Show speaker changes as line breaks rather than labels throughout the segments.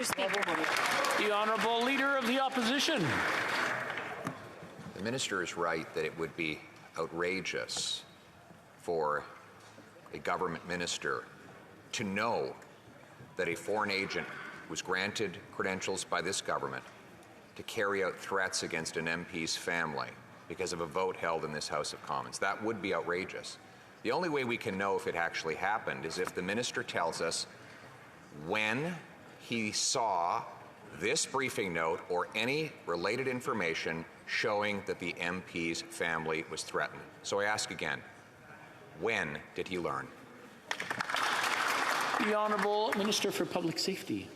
The Honourable Leader of the Opposition.
The Minister is right that it would be outrageous for a government minister to know that a foreign agent was granted credentials by this government to carry out threats against an MP's family because of a vote held in this House of Commons. That would be outrageous. The only way we can know if it actually happened is if the minister tells us when he saw this briefing note or any related information showing that the MP's family was threatened. So I ask again, when did he learn?
The Honourable Minister for Public Safety.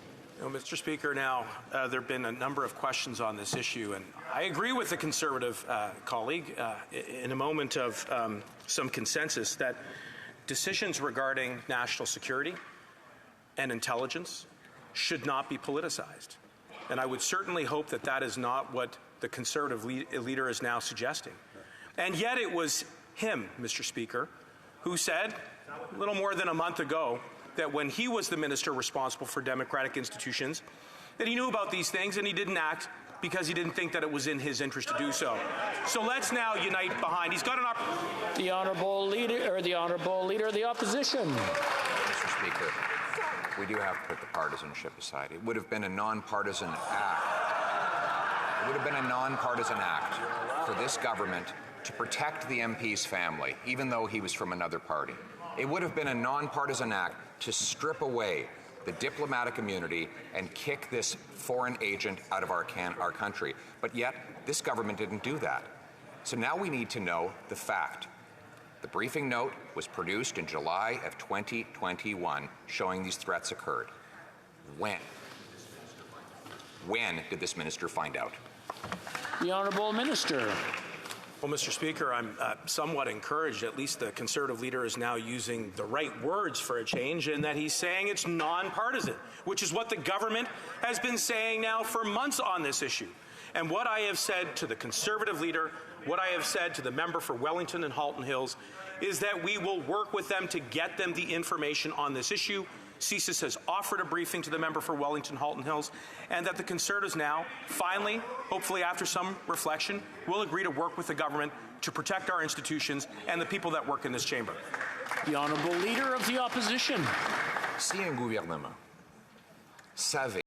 Mr. Speaker, now there have been a number of questions on this issue, and I agree with the Conservative colleague in a moment of some consensus that decisions regarding national security and intelligence should not be politicized. And I would certainly hope that that is not what the Conservative leader is now suggesting. And yet it was him, Mr. Speaker, who said a little more than a month ago that when he was the minister responsible for democratic institutions, that he knew about these things and he didn't act because he didn't think that it was in his interest to do so. So let's now unite behind. He's got an opportunity.
The Honourable Leader of the Opposition.
Mr. Speaker, we do have to put the partisanship aside. It would have been a nonpartisan act. It would have been a nonpartisan act for this government to protect the MP's family, even though he was from another party. It would have been a nonpartisan act to strip away the diplomatic immunity and kick this foreign agent out of our country. But yet, this government didn't do that. So now we need to know the fact. The briefing note was produced in July of 2021 showing these threats occurred. When? When did this minister find out?
The Honourable Minister.
Well, Mr. Speaker, I'm somewhat encouraged. At least the Conservative leader is now using the right words for a change, in that he's saying it's nonpartisan, which is what the government has been saying now for months on this issue. And what I have said to the Conservative leader, what I have said to the member for Wellington and Halton Hills, is that we will work with them to get them the information on this issue. CSIS has offered a briefing to the member for Wellington, Halton Hills, and that the Conservatives now, finally, hopefully after some reflection, will agree to work with the government to protect our institutions and the people that work in this chamber.
The Honourable Leader of the Opposition.
Si un gouvernement savait